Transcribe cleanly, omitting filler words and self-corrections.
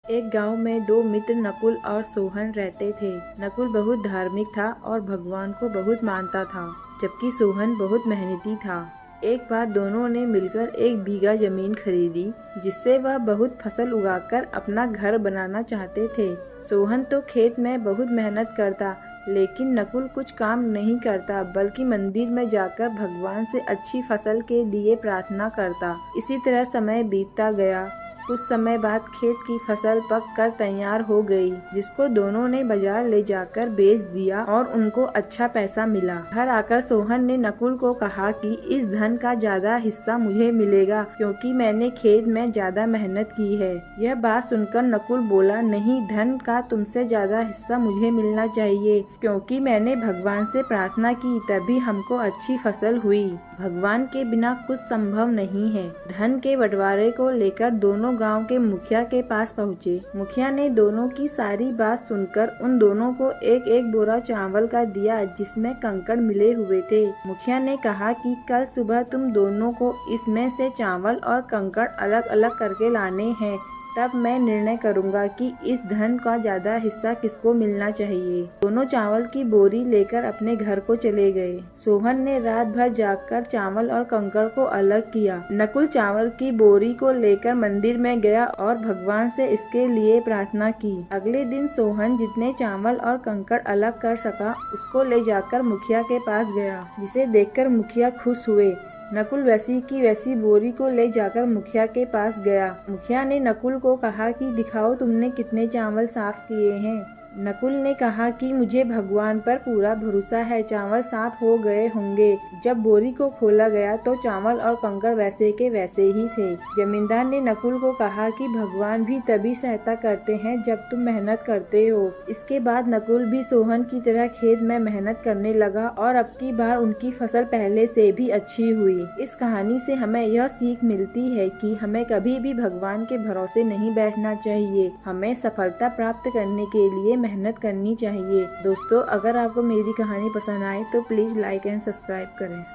एक गांव में दो मित्र नकुल और सोहन रहते थे। नकुल बहुत धार्मिक था और भगवान को बहुत मानता था, जबकि सोहन बहुत मेहनती था। एक बार दोनों ने मिलकर 1 बीघा जमीन खरीदी, जिससे वह बहुत फसल उगाकर अपना घर बनाना चाहते थे। सोहन तो खेत में बहुत मेहनत करता, लेकिन नकुल कुछ काम नहीं करता, बल्कि मंदिर में जाकर भगवान से अच्छी फसल के लिए प्रार्थना करता। इसी तरह समय बीतता गया। कुछ समय बाद खेत की फसल पक कर तैयार हो गई, जिसको दोनों ने बाजार ले जाकर बेच दिया और उनको अच्छा पैसा मिला। घर आकर सोहन ने नकुल को कहा कि इस धन का ज्यादा हिस्सा मुझे मिलेगा, क्योंकि मैंने खेत में ज्यादा मेहनत की है। यह बात सुनकर नकुल बोला, नहीं, धन का तुमसे ज्यादा हिस्सा मुझे मिलना चाहिए, क्योंकि मैंने भगवान से प्रार्थना की, तभी हमको अच्छी फसल हुई। भगवान के बिना कुछ संभव नहीं है। धन के बंटवारे को लेकर दोनों गांव के मुखिया के पास पहुँचे। मुखिया ने दोनों की सारी बात सुनकर उन दोनों को एक एक बोरा चावल का दिया, जिसमें कंकड़ मिले हुए थे। मुखिया ने कहा कि कल सुबह तुम दोनों को इसमें से चावल और कंकड़ अलग अलग करके लाने हैं, तब मैं निर्णय करूंगा कि इस धन का ज्यादा हिस्सा किसको मिलना चाहिए। दोनों चावल की बोरी लेकर अपने घर को चले गए। सोहन ने रात भर जागकर चावल और कंकड़ को अलग किया। नकुल चावल की बोरी को लेकर मंदिर में गया और भगवान से इसके लिए प्रार्थना की। अगले दिन सोहन जितने चावल और कंकड़ अलग कर सका, उसको ले जाकर मुखिया के पास गया, जिसे देखकर मुखिया खुश हुए। नकुल वैसी की वैसी बोरी को ले जाकर मुखिया के पास गया। मुखिया ने नकुल को कहा कि दिखाओ तुमने कितने चावल साफ किए हैं। नकुल ने कहा कि मुझे भगवान पर पूरा भरोसा है, चावल साफ हो गए होंगे। जब बोरी को खोला गया तो चावल और कंकड़ वैसे के वैसे ही थे। जमींदार ने नकुल को कहा कि भगवान भी तभी सहायता करते हैं जब तुम मेहनत करते हो। इसके बाद नकुल भी सोहन की तरह खेत में मेहनत करने लगा और अब की बार उनकी फसल पहले से भी अच्छी हुई। इस कहानी से हमें यह सीख मिलती है कि हमें कभी भी भगवान के भरोसे नहीं बैठना चाहिए। हमें सफलता प्राप्त करने के लिए मेहनत करनी चाहिए। दोस्तों, अगर आपको मेरी कहानी पसंद आए तो प्लीज लाइक एंड सब्सक्राइब करें।